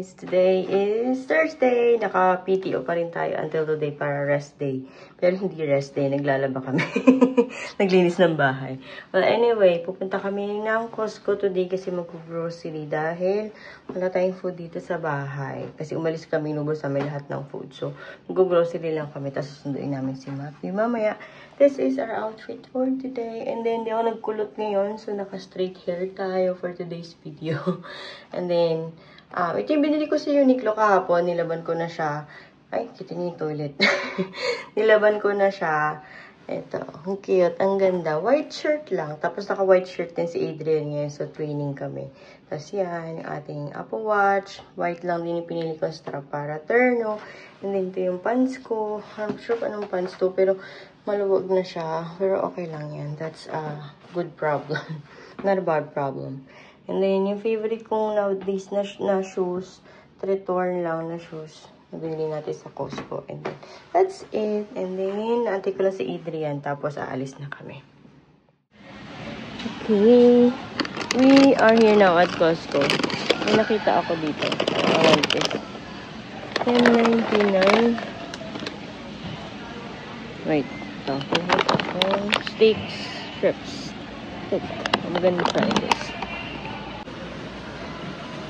guys! Today is Thursday. Naka-PTO pa rin tayo until today para rest day. Pero hindi rest day, naglalaba kami. Naglinis ng bahay. Well, anyway, pupunta kami ng Costco today kasi mag-grocery dahil wala tayong food dito sa bahay. Kasi umalis kami, nubos namin lahat ng food. So, mag-grocery lang kami, tapos susunduin namin si Matthew. Mamaya, this is our outfit for today. And then, di ako nagkulot ngayon, so naka-straight hair tayo for today's video. And then, ito yung binili ko sa Uniqlo kahapon. Nilaban ko na siya. Ay, kita niyo yung toilet. Nilaban ko na siya. Ito, ang cute, ang ganda. White shirt lang. Tapos naka-white shirt din si Adrian ngayon. So, twinning kami. Tapos yan, yung ating Apple Watch. White lang din yung pinili ko strap para terno. And then, ito yung pants ko. I'm sure anong pants to, pero maluwag na siya. Pero okay lang yan. That's a good problem. Not a bad problem. And then, yung favorite kong nowadays na shoes, return lang na shoes. Nabili natin sa Costco. And then, that's it. And then, naantay ko lang si Adrian. Tapos, aalis na kami. Okay. We are here now at Costco. May nakita ako dito. I want this. $10.99. Wait. Ito. Steaks. Strips. Ito. I'm gonna try this.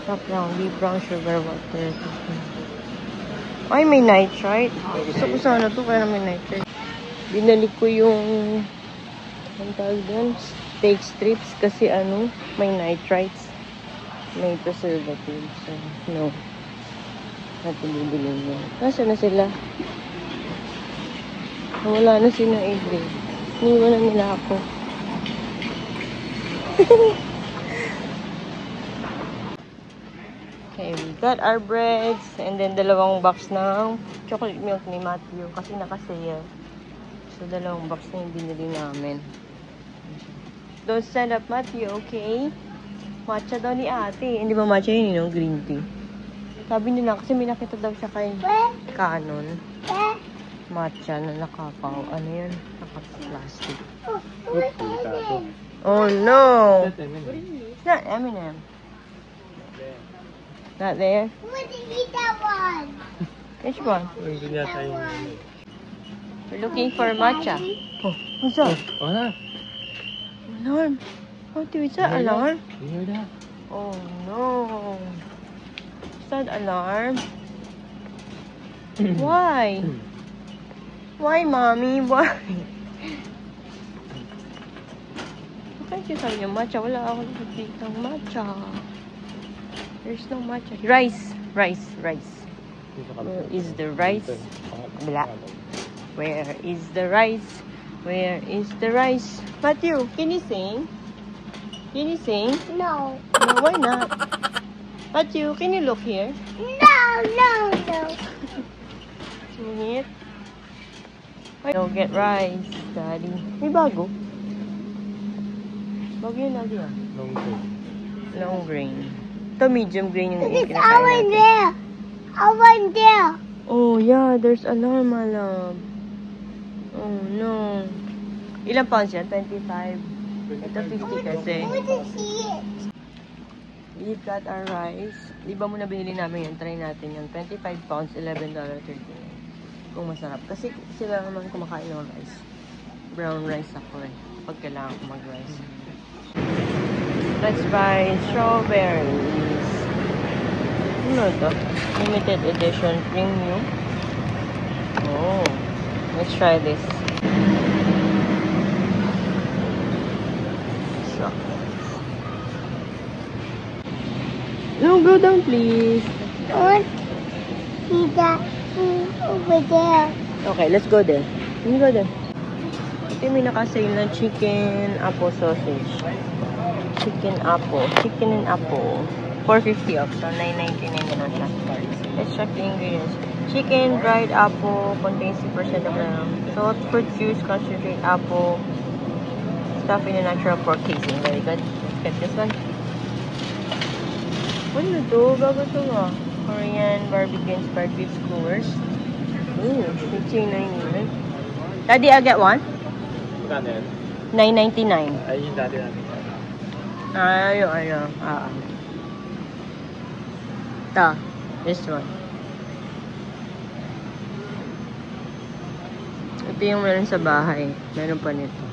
Top brown, deep brown sugar water. Ay, may nitrite. Gusto ko sana to, kaya may nitrite. Binalik ko yung ang tawag doon, steak strips kasi may nitrites. May preservatives. So, no. Natin bibilin yun. Nasaan na sila? Wala na sila, Adrian. Iniwan na nila ako. Okay, we got our breads and then dalawang box ng chocolate milk ni Matthew kasi naka-sale. So, dalawang box na yung binili namin. Don't stand up, Matthew, okay? Matcha daw ni ate. Hindi ba matcha yun, green tea? Sabi nila kasi may nakita daw siya kay Canon. Matcha na nakakaw. Ano yun? Naka-plastic. Oh, no! It's not M&M. Not there? What did you eat that one? Which one? We're looking for matcha. Oh, what's that? Alarm. What is that alarm? You hear that? Oh no. Is that alarm? Why? Why, mommy? Why? Bakit you sabi yung matcha? Wala akong nakikita ng matcha. There's no matcha. Rice. Where is the rice? Blah. Where is the rice? Where is the rice? Matthew, can you sing? Can you sing? No. No, why not? Matthew, can you look here? No. Sing it. No, get rice, Daddy. May bago. Bago yun, Daddy. Long grain. Ito, medium grain yung It's kinakain natin. over there. Oh, yeah. There's alarm, alarm. Oh, no. Ilang pounds yan? 25. Ito, 50 kasi. What is it? We've got our rice. Di ba muna binili namin yan? Try natin yan. 25 pounds, $11.39. Kung masarap. Kasi sila naman kumakain ng rice. Brown rice ako eh. Pag kailangan ko mag-rice. Let's buy strawberries. Ano ito? Limited edition premium. Oh. Let's try this. No, go down, please. What? See that over there. Okay, let's go there. Let me go there. Ito may nakasale na chicken apple sausage. Chicken and apple. 450 off. So, $9.99 na siya. Let's check the ingredients. Chicken, dried apple, contains 2% of salt, fruit juice, concentrate apple, stuffed in a natural pork casing. Very good. Let's get this one. Ano to? Bago to nga. Korean barbecue inspired beef skewers. Ooh, $15.99. Daddy, I'll get one. $9.99. Ay, yung dati natin. Ayaw. Ta. This one. Ito yung meron sa bahay. Meron pa nito.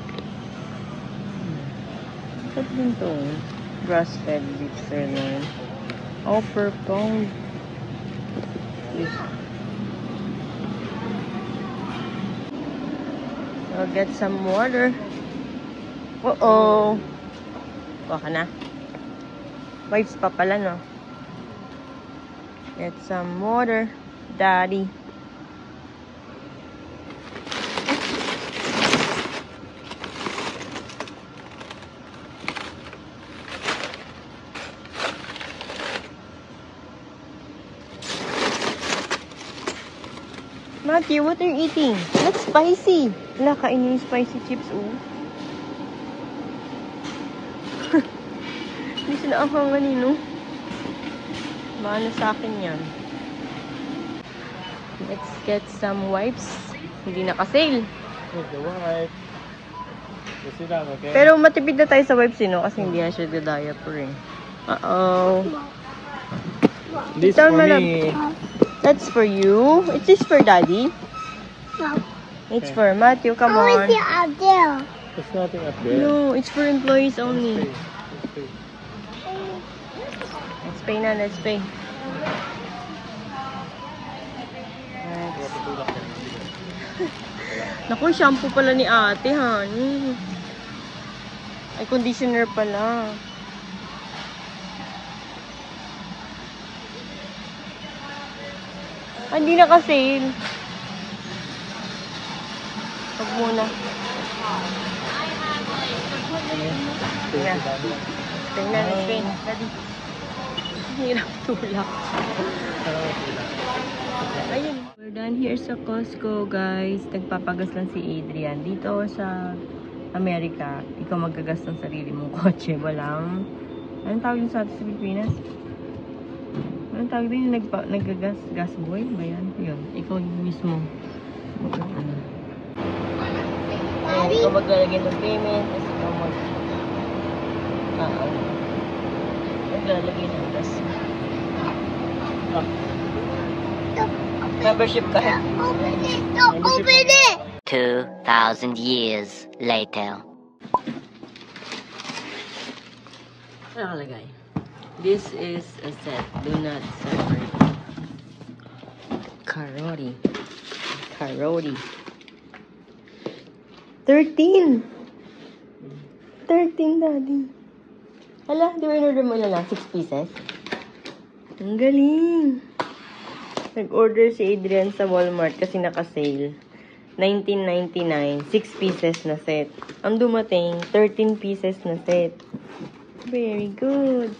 Ito din to. Grass-fed beef sirloin. Oh, per pound. This. I'll get some water. Uh-oh. Kuha ka na. Wipes pa pala, no? Get some water, Daddy. Matthew, what are you eating? That's spicy. Wala, kainin yung spicy chips, oh. Hindi sila ang hanganin, no? Maano sa akin yan. Let's get some wipes. Hindi naka-sale. Here's the wipe. You sit down, okay? Pero matipid na tayo sa wipes, no? Kasi hindi na siya diaper, eh. Uh-oh. This Ito, for malab- me. That's for you. Is this for Daddy? No. It's for Matthew. Come Oh, on. it's out there. There's nothing up there. No, it's for employees only. Let's pay. Let's pay na. Let's pay. Naku, shampoo pala ni ate, honey. Ay, conditioner pala. Ah, hindi naka-sale. Huwag muna. Tingnan, let's pay. Daddy. Hirap tulak. Ayun. We're done here sa Costco, guys. Nagpapagas lang si Adrian. Dito sa Amerika, ikaw magagas ng sarili mong kotse. Walang... Anong tawag yung sa Pilipinas? Anong tawag din yung naggagas? Gas boy? Ba yan? Yun. Ikaw yung mismo. Ano? Ayan, ikaw maglalagay ng payment. Tapos ikaw maglalagay ng gas. Membership card. Open it. Don't open it. 2,000 years later. Ano nakalagay? This is a set. Do not separate. Karori. Karori. 13! 13, Daddy. Hala, di ba in-order mo lang 6 pieces? Ang galing! Nag-order si Adrian sa Walmart kasi naka-sale. $19.99. 6 pieces na set. Ang dumating, 13 pieces na set. Very good.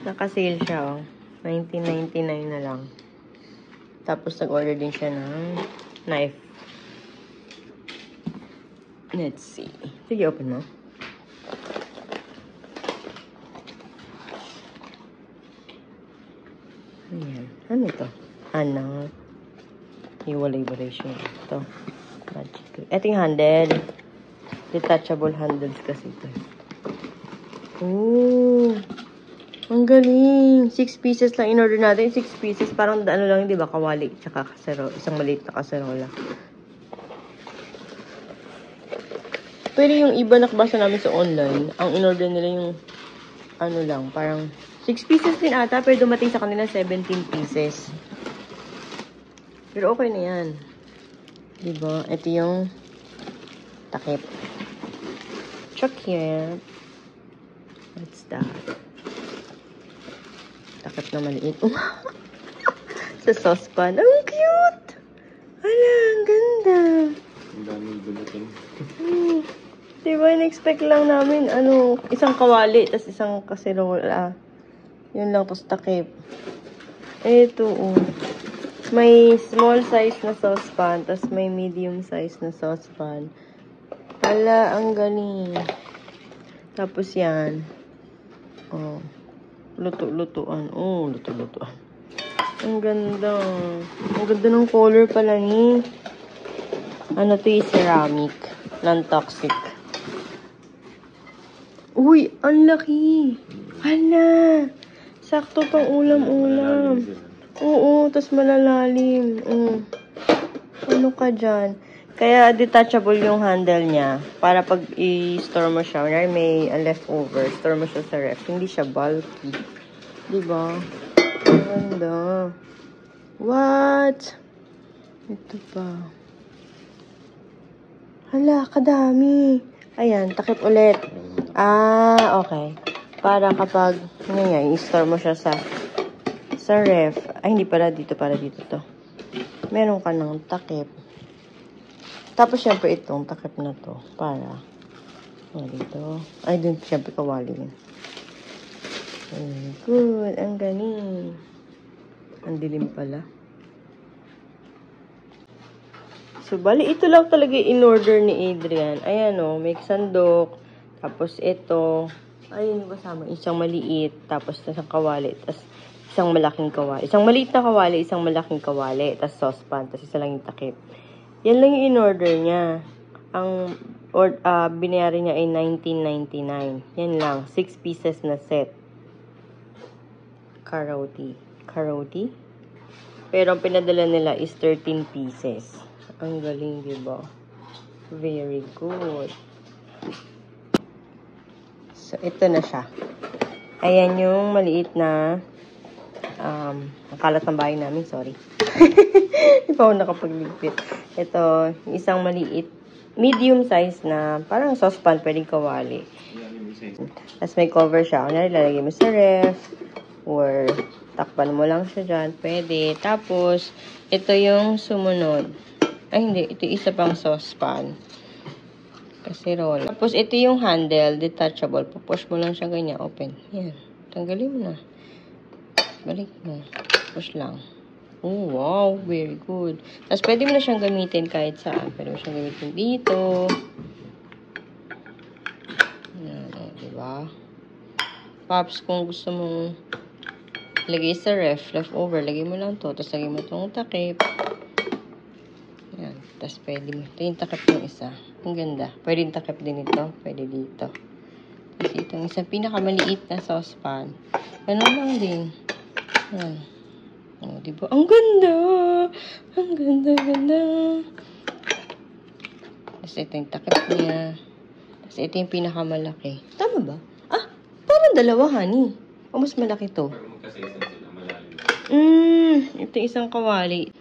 Naka-sale siya, oh. $19.99 na lang. Tapos nag-order din siya ng knife. Let's see. Sige, open mo. Ayan. Ano ito? Ano? Iwalay-walay siya. Ito. Magic. Ito yung handle. Detachable handles kasi ito. Ooh. Ang galing. 6 pieces lang in-order natin. 6 pieces. Parang ano lang, di ba? Kawali. Tsaka kasero. Isang maliit na kaserola. Pero yung iba nakabasa namin sa online, ang in-order nila yung ano lang, parang 6 pieces din ata, pero dumating sa kanila 17 pieces. Pero okay na yan. Diba? Ito yung takip. Chocolate. What's that? Takip na maliit. Sa saucepan. Ang cute! Hala, ang ganda. Ang daming bulutin. Diba, in-expect lang namin, isang kawali, tas isang kaserola. Yun lang, tapos takip. Ito, oh. May small size na saucepan, tas may medium size na saucepan. Hala, ang galing. Tapos yan. Oh. Luto-lutuan. Oh, luto-lutuan. Ang ganda. Ang ganda ng color pala ni. Ano to yung ceramic. Non-toxic. Uy, ang laki. Hala. Sakto pang ulam-ulam. Oo, tas malalalim. Ano ka dyan? Kaya detachable yung handle niya. Para pag i-store mo siya, may leftover, store mo siya sa ref. Hindi siya bulky. Diba? Ganda. What? Ito pa. Hala, kadami. Ayan, takip ulit. Okay. Para kapag, i-store mo siya sa ref. Ay, hindi pala dito to. Meron ka ng takip. Tapos, syempre, itong takip na to. Para, dito. Ay, dun, syempre, kawali yun. Good. Ang galing. Ang dilim pala. So, bali, ito lang talaga in-order ni Adrian. Ayan, may sandok. Tapos, ito. Ayun, kasama. Isang maliit. Tapos, isang kawali. Tapos, isang malaking kawali. Isang maliit na kawali, isang malaking kawali. Tapos, saucepan. Tapos, isa lang yung takip. Yan lang yung in-order niya. Ang binayari niya ay $19.99. Yan lang. 6 pieces na set. Karoti. Pero, ang pinadala nila is 13 pieces. Ang galing, diba? Very good. So, ito na siya. Ayan yung maliit na ang kalat ng bahay namin. Sorry. Hindi pa ako nakapagligpit. Ito, isang maliit, medium size na parang saucepan, pwedeng kawali. Tapos may cover siya. Kung lalagay mo sa ref or takpan mo lang siya dyan. Pwede. Tapos, ito yung sumunod. Ay, hindi. Ito isa pang saucepan. Kaserola. Tapos, ito yung handle. Detachable. Pupush mo lang siya ganyan. Open. Yan. Tanggalin mo na. Balik mo. Push lang. Oh, wow. Very good. Tapos, pwede mo na siyang gamitin kahit saan. Pwede mo siyang gamitin dito. Yan. Diba? Pops, kung gusto mong lagay sa ref, leftover, lagay mo lang to. Tapos, lagay mo itong takip. Yan. Tapos, pwede mo. Ito yung takip ng isa. Ang ganda. Pwede yung takip din ito. Pwede dito. Kasi itong isang pinakamaliit na saucepan. Ganun lang din. Yan. O, diba? Ang ganda! Ang ganda. Tapos, ito yung takip niya. Tapos, ito yung pinakamalaki. Tama ba? Parang dalawa, honey. O, mas malaki to. Ito yung isang kawali.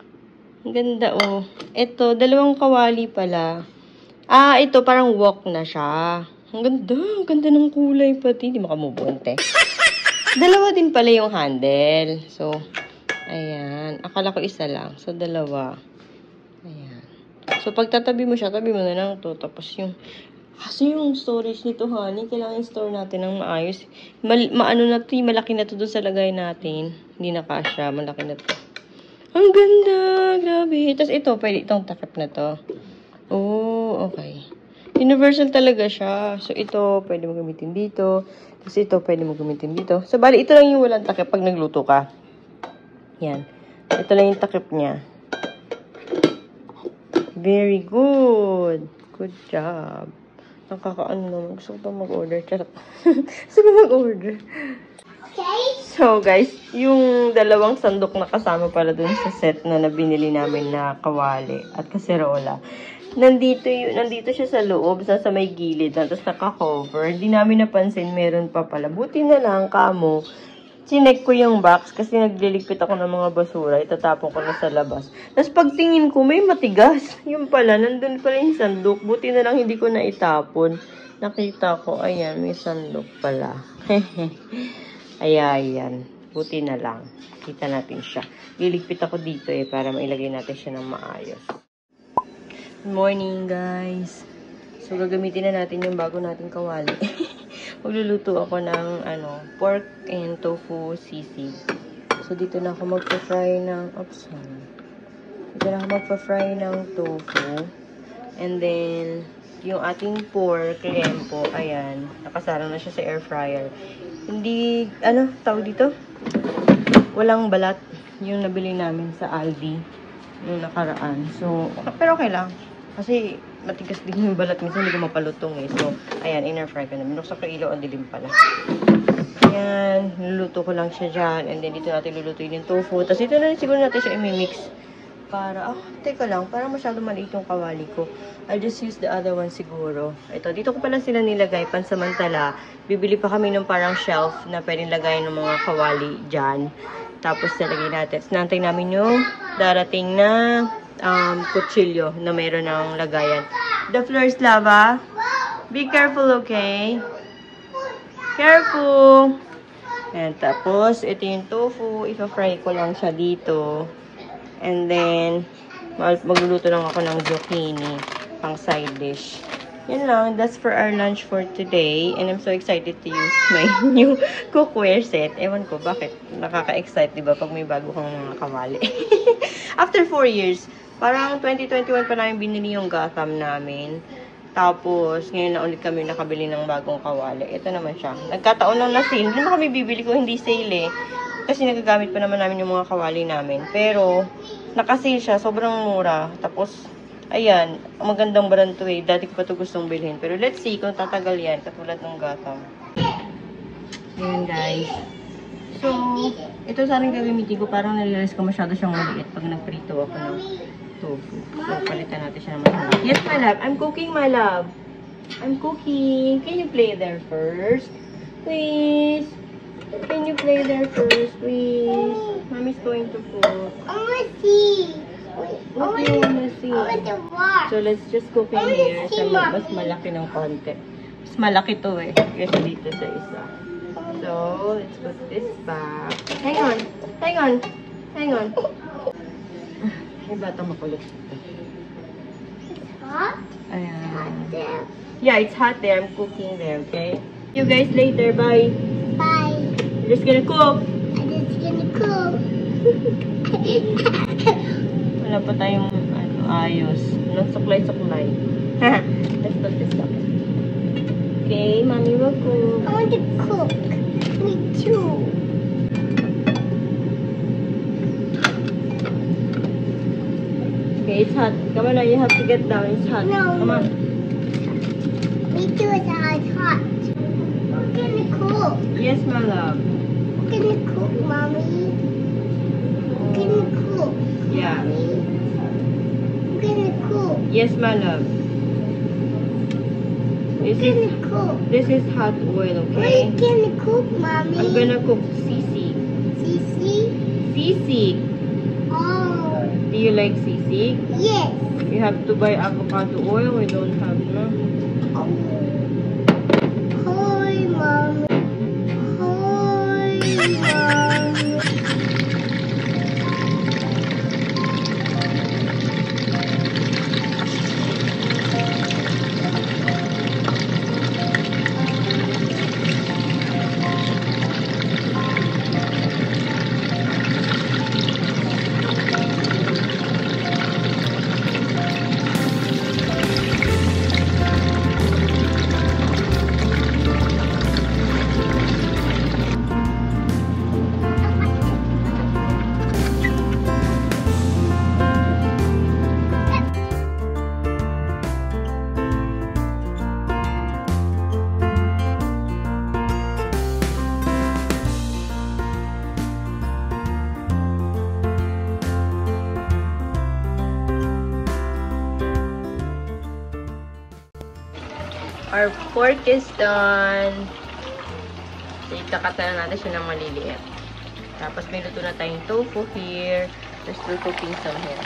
Ang ganda, oh. Ito, dalawang kawali pala. Ito, parang wok na siya. Ang ganda ng kulay pati. Hindi makamubunte. Dalawa din pala yung handle. So, ayan. Akala ko isa lang. So, dalawa. Ayan. So, pag tatabi mo siya, tabi mo na lang to. Tapos kasi yung storage nito, honey, kailangan store natin ng maayos. Maano na to, malaki na to doon sa lagay natin. Hindi na kasya, malaki na to. Ang ganda! Grabe. Tapos ito, pwede itong takip na to. Oh, okay. Universal talaga siya. So, ito, pwede mo gamitin dito. Tapos ito, pwede mo gamitin dito. So, bali, ito lang yung walang takip pag nagluto ka. Yan. Ito lang yung takip niya. Very good. Good job. Nakakaano naman. Gusto ko pa mag-order. Charot. Gusto ko mag-order. So, guys, yung dalawang sandok na kasama pala dun sa set na nabinili namin na kawali at kaserola. Nandito siya sa loob, sa may gilid, tapos naka-cover. Hindi namin napansin, meron pa pala. Buti na lang, kamo. Chinek ko yung box kasi nagliligpit ako ng mga basura. Itatapon ko na sa labas. Tapos pagtingin ko, may matigas. Yung pala, nandun pala yung sandok. Buti na lang hindi ko na itapon. Nakita ko, ayan, may sandok pala. Ayan. Buti na lang. Kita natin siya. Liligpit ako dito para mailagay natin siya ng maayos. Good morning, guys. So, gagamitin na natin yung bago nating kawali. Magluluto ako ng, pork and tofu sisig. So, dito na ako magpa-fry ng, tofu. And then, yung ating pork, lempo, ayan. Nakasarang na siya sa air fryer. Hindi, tawag dito? Walang balat. Yung nabili namin sa Aldi. Yung nakaraan. So, pero okay lang. Kasi, matigas din yung balat. Minsan hindi ko mapalutong eh. So, ayan, in-air fry ko na. Binuksan ko ilaw, ang dilim pala. Yan, luluto ko lang siya dyan. And then, dito natin lulutuin yung tofu. Tapos, dito na rin siguro natin siya imimix. Para, teka lang, parang masyado maliit yung kawali ko. I'll just use the other one siguro. Ito, dito ko pala sila nilagay, pansamantala. Bibili pa kami ng parang shelf na pwedeng lagayin ng mga kawali dyan. Tapos, nalagay natin. Nantay namin yung darating na kutsilyo na meron ng lagayan. The floor is lava. Be careful, okay? Careful! And tapos, ito yung tofu. Ipa-fry ko lang siya dito. And then, magluluto lang ako ng zucchini pang side dish. Yan lang. That's for our lunch for today. And I'm so excited to use my new cookware set. Ewan ko, bakit? Nakaka-excite, diba? Pag may bago kang mga kawali. After 4 years, parang 2021 pa namin binili yung Gotham namin. Tapos, ngayon na ulit kami nakabili ng bagong kawali. Ito naman siya. Nagkataon lang na sale. Hindi naman kami bibili kung hindi sale eh. Kasi nagagamit pa naman namin yung mga kawali namin. Pero, nakasale siya. Sobrang mura. Tapos, ayan. Magandang brand to eh. Dati ko pa ito gustong bilhin. Pero let's see kung tatagal yan. Katulad ng Gotham. Ayan guys. So, ito sana yung gagamitin ko. Parang nalirealize ko masyado siyang maliit pag nagprito ako ng tofu. So, palitan natin siya ng masarap. Yes, my love. I'm cooking, my love. I'm cooking. Can you play there first? Please. Can you play there first, please? Mommy's going to cook. I want to see. What do you wanna see? I want to watch. So, let's just cook in here. Sa mas malaki ng konti. Mas malaki to eh. Kaysa dito sa isa. So, let's put this back. Hang on. Hang on. Hang on. May batang makulit. Hot? Ayan. There. Yeah, it's hot there. I'm cooking there, okay? See you guys later. Bye. Bye. We're just gonna cook. I'm just gonna cook. Wala pa tayong ayos. Nagsuklay-suklay. Let's put this up. Okay, mommy will cook. I want to cook. Me too. Okay, it's hot. Come on now, you have to get down. It's hot. No. Come on. Me too. It's hot. I'm gonna cook. Yes, my love. I'm gonna cook, mommy. I'm gonna cook. Yeah. I'm gonna cook. Yes, my love. I'm gonna cook. This is hot oil, What are okay? you gonna cook, mommy? I'm gonna cook sisig. Sisig? Sisig. Oh, Do you like sisig? yes. You have to buy avocado oil. We don't have no. Oh. Hi, mommy. Hi, mommy. Our pork is done. So, ikakata na natin siya ng maliliit. Tapos, may luto na tayong tofu here. Let's do cooking some here.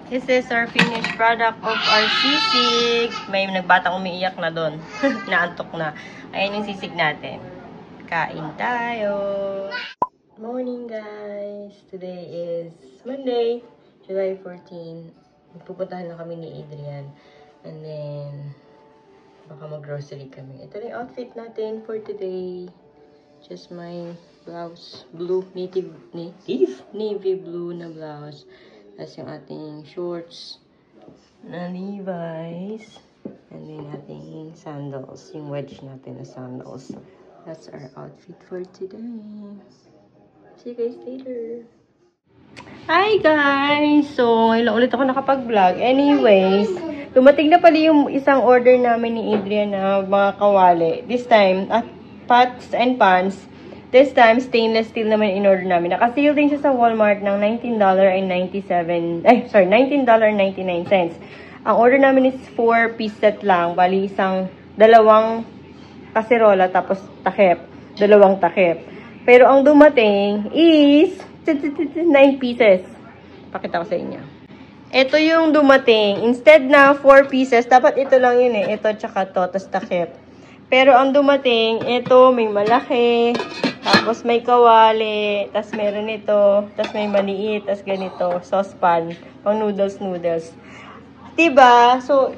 This is our finished product of our sisig. May nagbatang umiiyak na doon. Naantok na. Ayan yung sisig natin. Kain tayo. Morning guys. Today is Monday, July 14. Pupuntahan na kami ni Adrian. And then, baka mag-grocery kami. Ito na yung outfit natin for today. Just my blouse. Blue, navy blue na blouse. Tapos yung ating shorts na Levi's. And then ating sandals. Yung wedge natin na sandals. That's our outfit for today. See you guys later. Hi guys! So, ngayon ulit ako nakapag-vlog. Anyways, dumating na pala yung isang order namin ni Adrian na mga kawali. This time, pots and pans. This time, stainless steel naman in order namin. Naka-sale din siya sa Walmart ng $19.99. Ang order namin is 4-piece set lang. Bali, dalawang kaserola tapos takip. Dalawang takip. Pero ang dumating is 9 pieces. Pakita ko sa inyo. Ito yung dumating. Instead na 4 pieces, dapat ito lang yun eh. Ito tsaka to, tapos takip. Pero ang dumating, ito may malaki. Tapos may kawali, tas meron ito, tas may maliit, tas ganito, saucepan, pang noodles. Diba? So,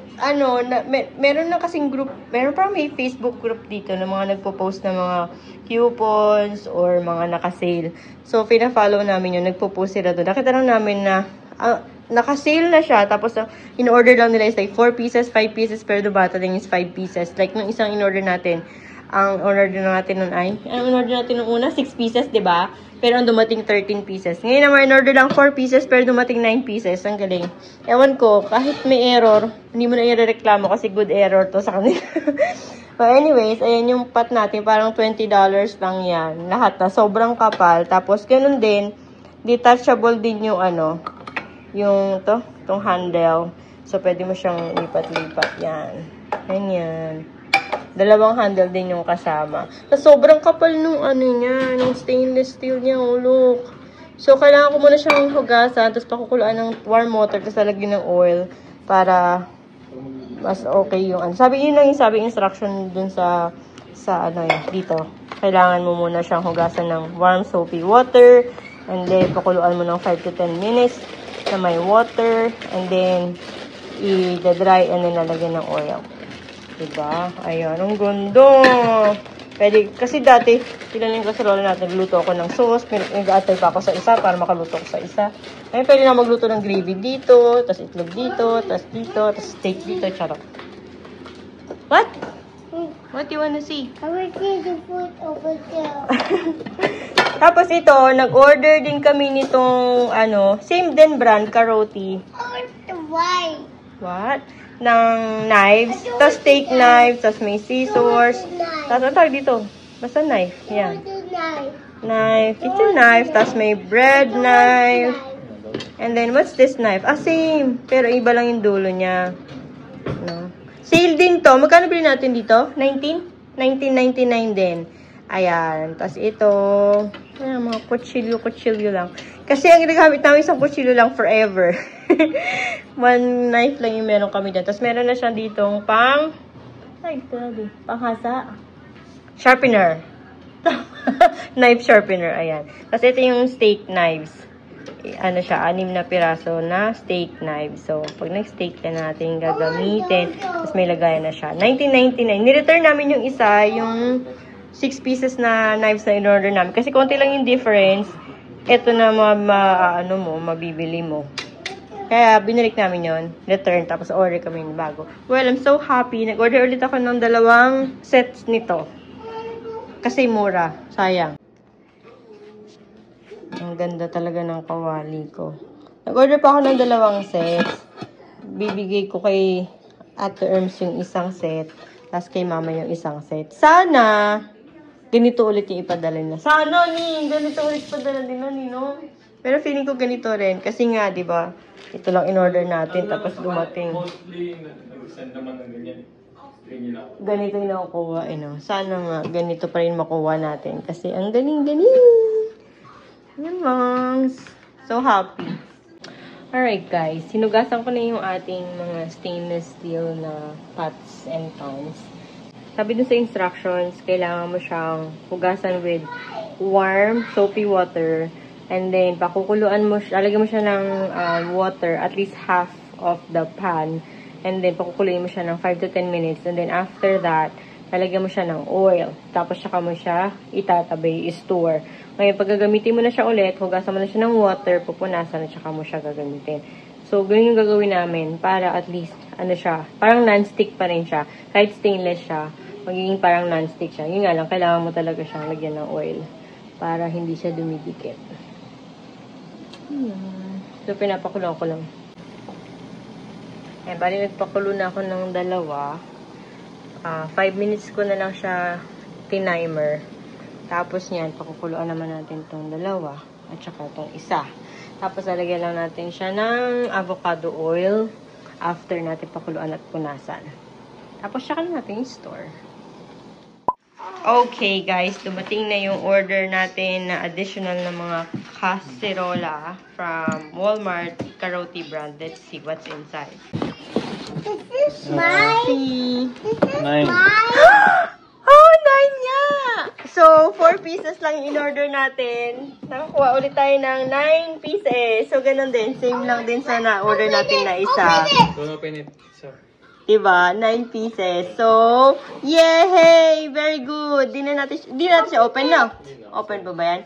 meron na kasing group, meron parang may Facebook group dito na mga nagpo-post na mga coupons or mga naka-sale. So, pina-follow namin yun, nagpo-post sila doon. Nakita lang namin na naka-sale na siya, tapos in-order lang nila is like 4 pieces, 5 pieces, pero dumatating is 5 pieces. Like, nung isang in-order natin, ang order natin nun ang order natin nung una, 6 pieces, diba? Pero ang dumating 13 pieces. Ngayon naman, in-order lang 4 pieces, pero dumating 9 pieces. Ang galing. Ewan ko, kahit may error, hindi mo na i-reklamo kasi good error to sa kanila. But anyways, ayan yung pot natin. Parang $20 lang yan. Lahat na. Sobrang kapal. Tapos, ganun din, detachable din yung itong handle. So, pwede mo siyang lipat-lipat. Yan. Ganyan. Dalawang handle din yung kasama. So, sobrang kapal nung niya, nung stainless steel niya, look. So, kailangan ko muna siyang hugasan, tapos pakukuluan ng warm water, tapos lalagyan ng oil para mas okay yung Sabi yung instruction dun sa dito. Kailangan mo muna siyang hugasan ng warm soapy water, and then pakuluan mo ng 5 to 10 minutes na may water, and then i-dry, and then lalagyan ng oil. Diba? Ayan, ang ganda. Pwede, kasi dati, ilan yung kaserola natin, luto ako ng sauce, nag-aatay pa ako sa isa para makaluto ko sa isa. Ngayon, pwede na magluto ng gravy dito, tas itlog dito, tas steak dito, charot. What? What do you wanna see? I will see the food over there. Tapos ito, nag-order din kami nitong, same din brand, Karoti. Why? What? Ng knives, tas steak knives, tas may scissors, tas ano tawag dito? Basta knife, yan. Knife, kitchen knife, tas may bread knife. And then, what's this knife? Same. Pero iba lang yung dulo niya. No. Sale din to. Magkano bilhin natin dito? 19.99 din. Ayan. Tas ito, mga kutsilyo lang. Kasi ang ginagamit namin isang kutsilyo lang forever. One knife lang yung meron kami dyan. Tapos meron na siya ditong panghasa. Sharpener. Knife sharpener. Ayan. Tapos ito yung steak knives. 6 na piraso na steak knives. So, pag nag-steak na natin gagamitin. Tapos may lagayan na siya. 19.99. Ni-return namin yung isa, yung 6 pieces na knives na in-order namin. Kasi konti lang yung difference. Ito na mabibili mo. Kaya, binalik namin yon, return, tapos order kami ng bago. Well, I'm so happy. Nag-order ulit ako ng 2 sets nito. Kasi mura. Sayang. Ang ganda talaga ng kawali ko. Nag-order pa ako ng 2 sets. Bibigay ko kay Ate Erms yung isang set. Tapos kay Mama yung isang set. Sana, ganito ulit yung ipadala nila. Sana, ganito ulit ipadala nila, no? Pero feeling ko ganito rin. Kasi nga, di ba, ito lang in-order natin, tapos dumating. Mostly, nag-send naman ng ganyan. Ganito yung nakukuha, Sana nga, ganito pa rin makuha natin. Kasi ang galing-galing. Yan, Mongs. So happy. Alright guys, sinugasan ko na yung ating mga stainless steel na pots and pans. Sabi dun sa instructions, kailangan mo siyang hugasan with warm, soapy water. And then, pakukuluan mo siya, lalagyan mo siya ng water, at least half of the pan. And then, pakukuluin mo siya ng 5 to 10 minutes. And then, after that, lalagyan mo siya ng oil. Tapos, saka mo siya itatabi, i-store. Ngayon, pag gagamitin mo na siya ulit, hugasan mo na siya ng water, pupunasan, at saka mo siya gagamitin. So, ganyan yung gagawin namin para at least, ano siya, parang non-stick pa rin siya. Kahit stainless siya, magiging parang non-stick siya. Yun nga lang, kailangan mo talaga siyang lagyan ng oil para hindi siya dumidikit. So, pinapakulo ko lang. Bali, nagpakulo na ako ng 2. 5 minutes ko na lang siya tinimer. Tapos niyan, pakukuluan naman natin itong 2 at saka itong 1. Tapos, lalagyan lang natin siya ng avocado oil after natin pakuluan at punasan. Tapos, saka na natin i-store. Okay, guys. Dumating na yung order natin na additional na mga kaserola from Walmart Karoti brand. Let's see what's inside. This is mine. This is 9. mine. Oh, 9 nga! So, 4 pieces lang yung in-order natin. Nakakuha ulit tayo ng 9 pieces. So, ganun din. Same lang din sa na-order natin na isa. Don't open it. So. Diba? 9 pieces. So, yay! Very good. Di natin siya open na. Open pa ba yan?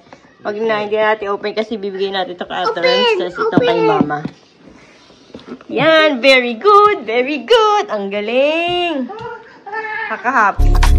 Pag hindi natin open kasi bibigay natin ito kay Ate Rance. Ito kay Mama. Yan. Very good. Very good. Ang galing. Happy.